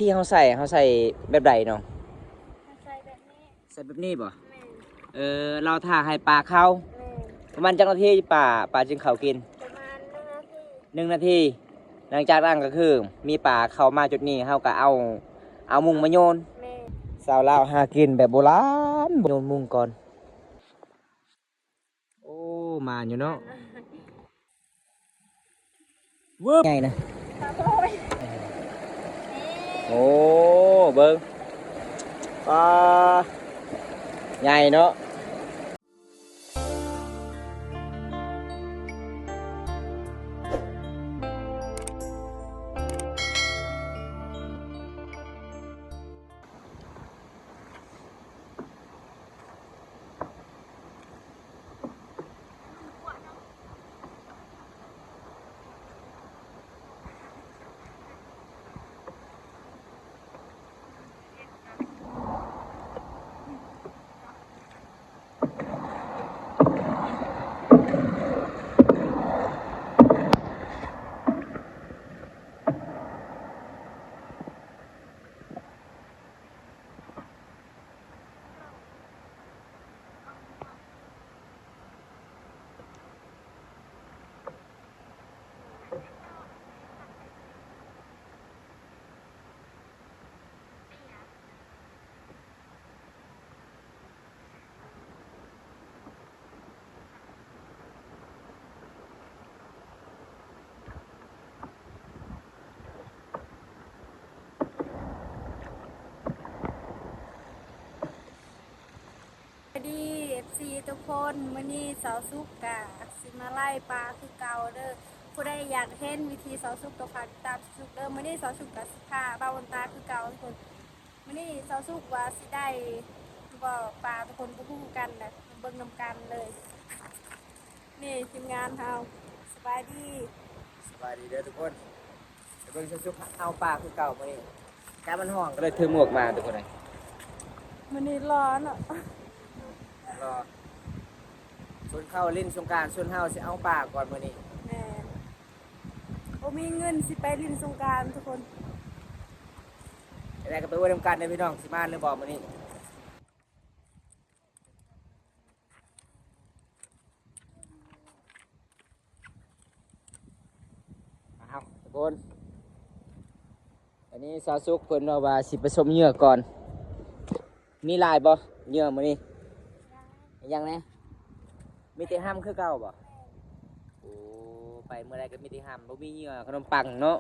ที่เขาใส่แบบใดเนาะใส่แบบนี้ใส่แบบนี้บ่แม่เราถ่าให้ปลาเข้าแม่ประมาณจักนาทีปลาจึงเขากินประมาณ1 นาทีหลังจากนั้นก็คือมีปลาเข้ามาจุดนี้เขาก็เอามุงมาโยนแม่สาวลาวหากินแบบโบราณโยนมุงก่อนโอ้มาอยู่เนาะเวิร์บไงนะโอ้เบิ้งปลาใหญ่เนาะสวัสดีFC ทุกคนมื้อนี้สาวสุกกะสิมาไล่ปลาคือเก่าเด้อผู้ใดอยากเห็นวิธีสาวสุกก็ฝากติดตามสุกเด้อมื้อนี้สาวสุกกะสิพาเบาบนตาคือเก่าทุกคนมื้อนี้สาวสุกว่าสิได้บ่ปลาทุกคนบ่ฮู้กันนะเบิ่งนำกันเลยนี่ทีมงานเฮาสบายดี สบายดีเด้อทุกคนเบิ่งชุกๆเอาปลาคือเก่ามานี่กามันห้องก็เลยถือหมวกมาทุกคนเลย มื้อนี้ร้อนอ่ะ รอชวนเข้าเล่นสงกรานต์ชวนเฮาสิเอาปลาก่อนมื้อนี้ แม่บ่มีเงินสิไปเล่นสงกรานต์ทุกคน ได้ก็ไปอวยนำกันเด้อพี่น้องสิมาหรือบ่มื้อนี้เอาทุกคนอันนี้สาวสุกเพิ่นว่าสิผสมเหยื่อก่อนมีลายบ่เหยื่อมื้อนี้ยังแน่มีแต่ห้ำคือเก่าบ่โอ้ไปเมื่อใดก็มีแต่ห้ำบ่มีเหยื่อขนมปังเนาะ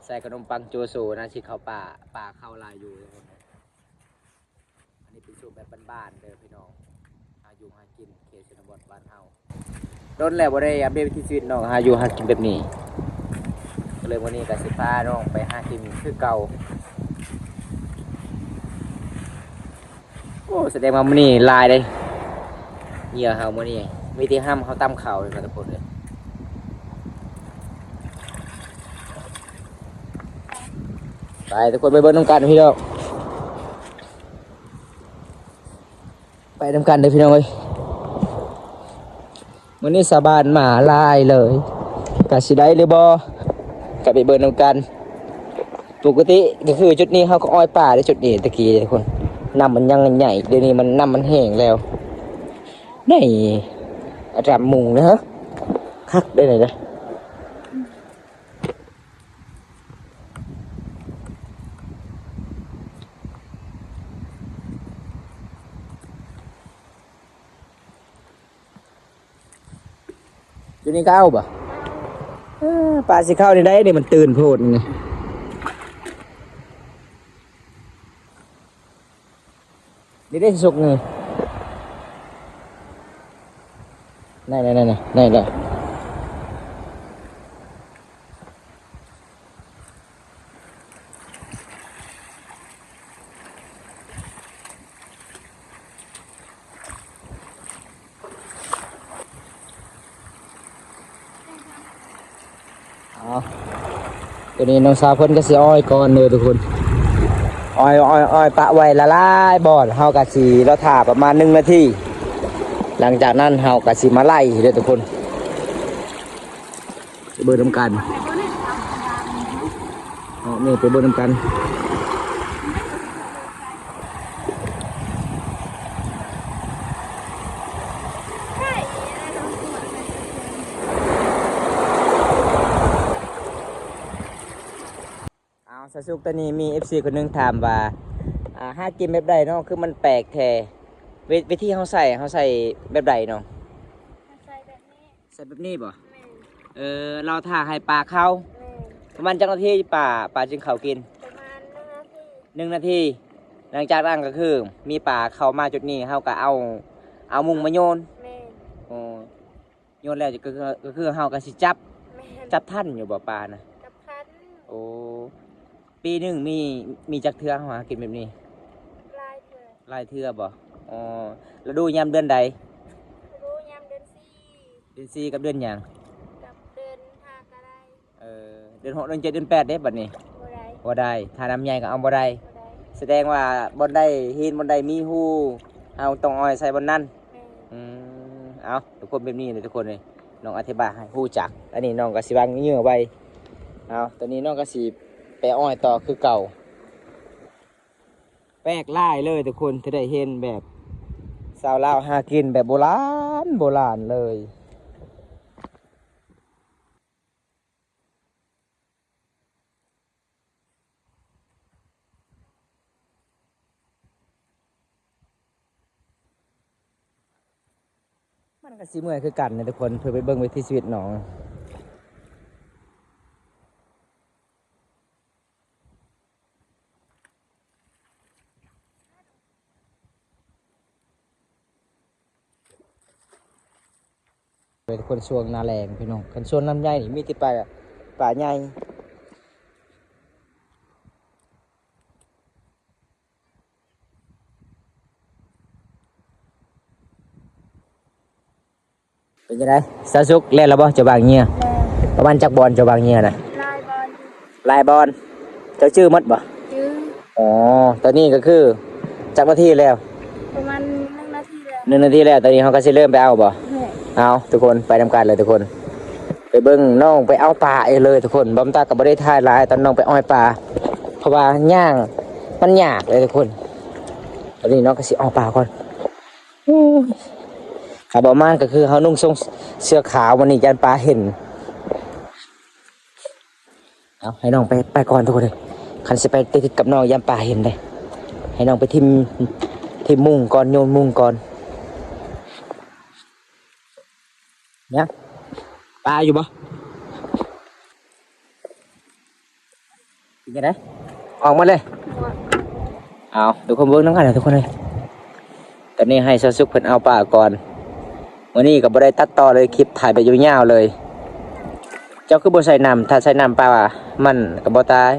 ใส่ขนมปังโจโซนะสิเข้าป่าเข้าลายอยู่ทุกคนอันนี้เป็นสูตรแบบบ้านๆเด้อพี่น้องหาอยู่หากินเขตชนบทบ้านเฮาโดนแล้วบ่ได้อัปเดตวิถีชีวิตน้องหาอยู่หากินแบบนี้ก็เลยวันนี้ก็สิพาน้องไปหากินคือเก่าโอ้แสดงว่ามื้อนี้ลายเลยเหยื่อเฮามื้อนี้มีที่ห้ำเขาตำข้าวเลยนะทุกคนเลยไปทุกคนไปเบิ่งน้ำกันพี่น้องไปน้ำกันเด้อพี่น้องเอ้ยมื้อนี้สาบานหมาลายเลยกะสิได้หรือบ่กะไปเบิ่งน้ำกันปกติก็คือจุดนี้เขาก็อ้อยป่าได้จุดนี้ตะกี้ทุกคนน้ำมันยังใหญ่เดี๋ยวนี้มันน้ำมันแห้งแล้วนี่อาจารย์มุงนะฮะคักได้ไหนจ้ะจุดนี้ก็เอาป่ะปลาสิเข้าในได้เนี่ยมันตื่นโพดไงนี่ได้สุกไงนี่เลยตัวนี้น้องสาวเพิ่นก็สิอ้อยก่อนเลยทุกคนอ้อยปะไว้ละลายบอดเฮากะสิเราถ่าประมาณ1 นาทีหลังจากนั้นเฮากะสิมาไล่เด้อทุกคนเบิ่งนำกันนี่ไปเบิ่งนำกัน สุกตอนนี้มี FC คนหนึงถามว่าหากินแบบใดเนาะคือมันแปลกแท้วิธีเฮาใส่แบบใดเนาะ ใส่แบบนี้ ใส่แบบนี้บ่ แม่น เราท่าให้ปลาเข้า แม่น ประมาณจักนาทีปลาจึงเข้ากิน ประมาณ1 นาที 1 นาทีหลังจากนั้นก็คือมีปลาเข้ามาจุดนี้เฮาก็เอามุงมาโยน แม่น โอ้โยนแล้วก็คือเฮาก็สิจับ แม่น จับท่านอยู่บ่ปลานะ กับพัน โอ้ปีหนึงมีจักเทื่อเฮาหากินแบบนี้ ลายเถื่อ หลายเทื่อบ่อ๋อแล้วดูยามเดือนใด รู้ยามเดือน เดือน4กับเดือนหยัง 4กับเดือน5ก็ได้ เดือน6เดือน7เดือน8เด้บัดนี้ บ่ได้ บ่ได้ถ้าน้ำใหญ่ก็เอาบ่ได้ บ่ได้ แสดงว่าบ่ได้หินบ่ได้มีหูเอาต้องเอาใส่บนนั้น แม่น เอาทุกคนแบบนี้เลยทุกคนเลยน้องอธิบายให้ฮู้จักอันนี้น้องก็สิวางเหงื่อไว้เอาตอนนี้น้องก็สิไปอ้อยต่อคือเก่าแปลกหลายเลยทุกคนที่ได้เห็นแบบสาวลาวหากินแบบโบราณเลยมันก็สิเมื่อยคือกันนะทุกคนเพื่อไปเบิ่งวิถีชีวิตน้องเป็นคนช่วงหนาแรงพี่น้องคันช่วงน้ำใหญ่นี่มีที่ป่าใหญ่เป็นยังไงสาวสุกเล่นแล้วบ่เจ้าบางเงี้ย แล้ว ประมาณจักบอลเจ้าบางเงี้ยนะ ลายบอล ลายบอลเจ้าชื่อมัดบ่ ยื้อ อ๋อตอนนี้ก็คือจักนาทีแล้ว ประมาณ1 นาทีแล้ว 1 นาทีแล้วตอนนี้เขาก็สิเริ่มไปเอาบ่ แม่ เอาทุกคนไปทำการเลยทุกคน ไปเบิ้งน้องไปเอาปลาเองเลยทุกคนบอมตากับบ่ได้ทายหลายตอนน้องไปอ้อยปลาเพราะว่าย่างมันยากเลยทุกคนตอนนี้น้องก็สิเอาปลาก่อนขาบอมานก็คือเขานุ่งทรงเสื้อขาววันนี้ยันปลาเห็นเอาให้น้องไปก่อนทุกคนเลยคันสิไปติดกับน้องยันปลาเห็นเลยให้น้องไปทิมมุงก่อนโยนมุงก่อนเนี่ยปลาอยู่บ่เป็นยังไงออกมาเลยเอาดูคนเบิ้งน้ำกันเลยทุกคนเลยตอนนี้ให้ซาซุกเพิ่นเอาปลาก่อนวันนี้ก็บ่ได้ตัดต่อเลยคลิปถ่ายไปยาวๆเลยเจ้าคือบ่ใส่น้ำถ้าใส่น้ำปลามันก็บ่ตาย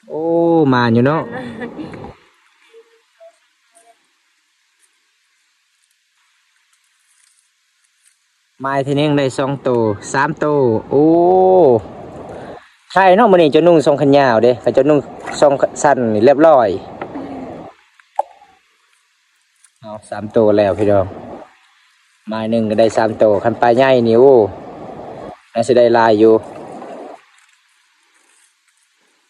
โอ้มาอยู่เนาะไม้ทีนึงได้2 ตัว3 ตัวโอ้ใช่เนาะมื้อนี้จะนุ่งทรงขนยาวเด้เขาจะนุ่งทรงสั้นนี่เรียบร้อยเอา3 ตัวแล้วพี่น้องไม้หนึ่งก็ได้3 ตัวคันปลาใหญ่นี่โอ้น่าสิได้หลายอยู่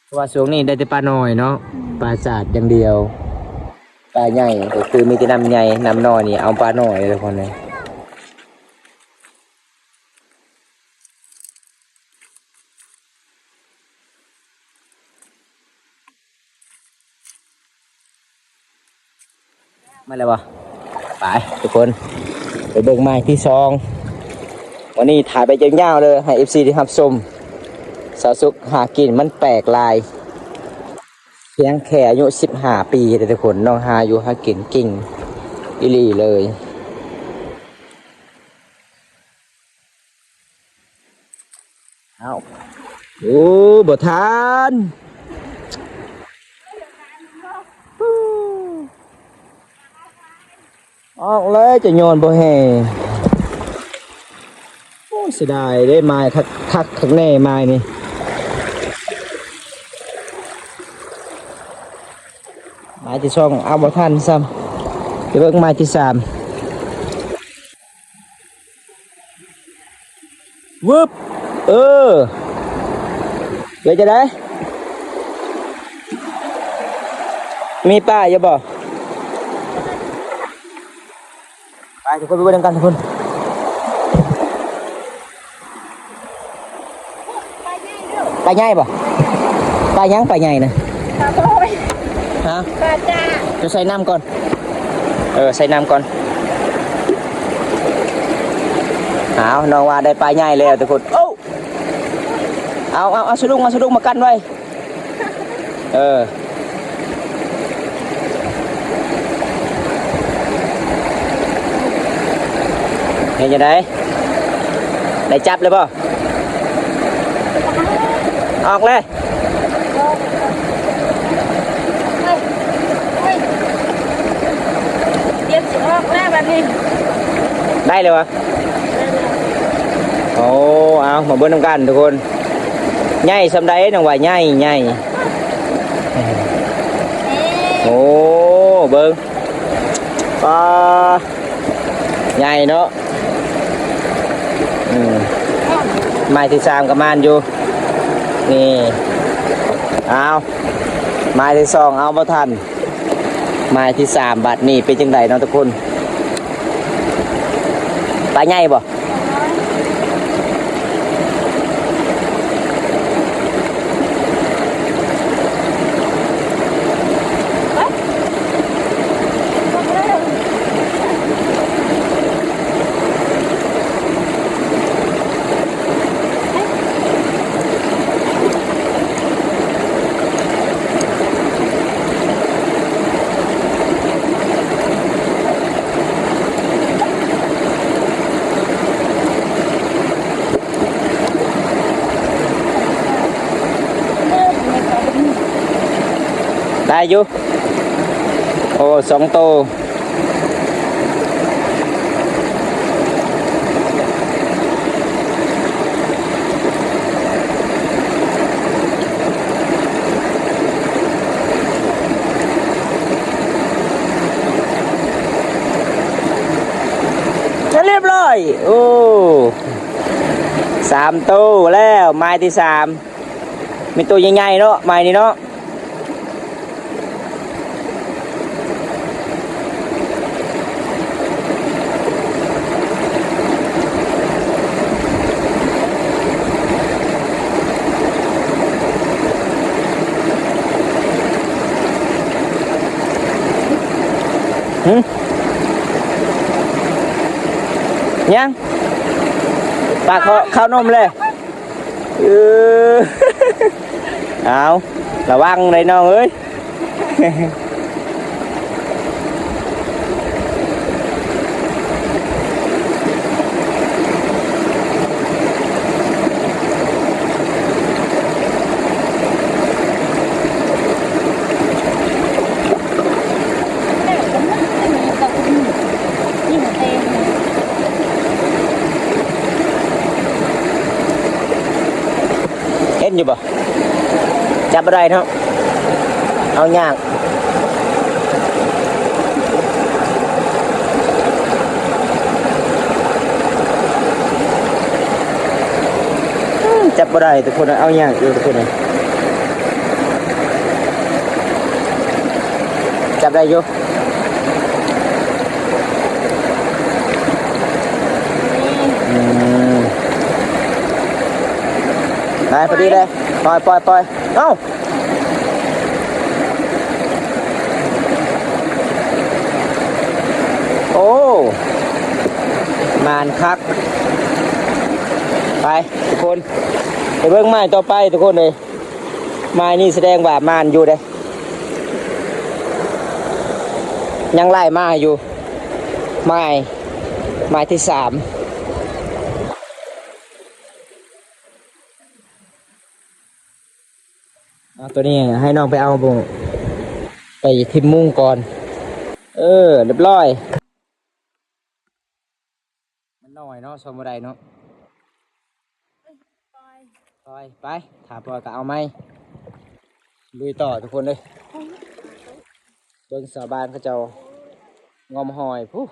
เพราะว่าช่วงนี้ได้แต่ปลาน้อยเนาะปลาสาดอย่างเดียวปลาใหญ่ก็คือมีแต่น้ำใหญ่น้ำน้อยนี่เอาปลาน้อยเลยทุกคนเลยมาแล้วบ่ไปทุกคนไปเบิ่งไม้ที่2วันนี้ถ่ายไปยาวๆเลยให้ FC ที่รับชมสาวสุกหากินมันแปลกลายเพียงแค่อายุ15 ปีแต่ทุกคนน้องหาอยู่หากินกิ่งอิลีเลยเอาโอ้บ่ทานออกเลยจะโยนบ่แห่โอ้เสียดายได้ไม้คักแน่ไม้นี่ไม้ที่2เอาบ่ทันซ้ำไปเบิ่งไม้ที่3วึบเดี๋ยวจะได้มีป้าอย่าบ่ไปทุกคนไปเบิ่งกันทุกคน ไปง่ายเด้อ ปลาใหญ่ป่ะปลายังปลาใหญ่นะ ปลาโอย ฮะ ปลาจ้า จะใส่น้ำก่อนใส่น้ำก่อนเอาน้องว่าได้ปลาใหญ่แล้วทุกคนโอ้เอาสะดุ้งมากันไว้เห็นยังไงได้จับเลยป่ะออกเลยเดี๋ยวสิออกแล้วบัดนี้ ได้เลยวะโอ้เอามาเบิ้ลน้ำกันทุกคนใหญ่สำได้น้องว่าใหญ่โอ้เบิ้งปลาใหญ่เนาะไม้ที่สามกับมานอยู่นี่เอาไม้ที่สองเอาบ่ทันไม้ที่สามบัดนี่เป็นจังไดเนาะทุกคนปลาใหญ่บ่ได้อยู่โอ้2 ตัวเรียบร้อยโอ้3 ตัวแล้วไม้ที่3มีตัวใหญ่ๆเนาะไม้นี่เนาะยังปากข้าวนมเลยเอาระวังเลยน้องเอ้ยเห็นอยู่บ่จับอะไรเนาะเอายากจับอะไรทุกคนเอายากอยู่ทุกคนจับได้อยู่ได้พอดีเลยปล่อยเอ้าโอ้มานคักไปทุกคนไปเบิ่งไม้ต่อไปทุกคนเลยไม้นี่แสดงว่ามานอยู่เลยยังไล่มาอยู่ไม้ที่3ตัวนี้ให้น้องไปเอาบุงไปทิมมุ้งก่อนเรียบร้อยมันน้อยเนาะสมบัติเนาะปล่อยไปถ้าปล่อยก็เอาไหมลุยต่อทุกคนเลยเบิ่งสาวบ้านเขาเจ้างอมหอยผู้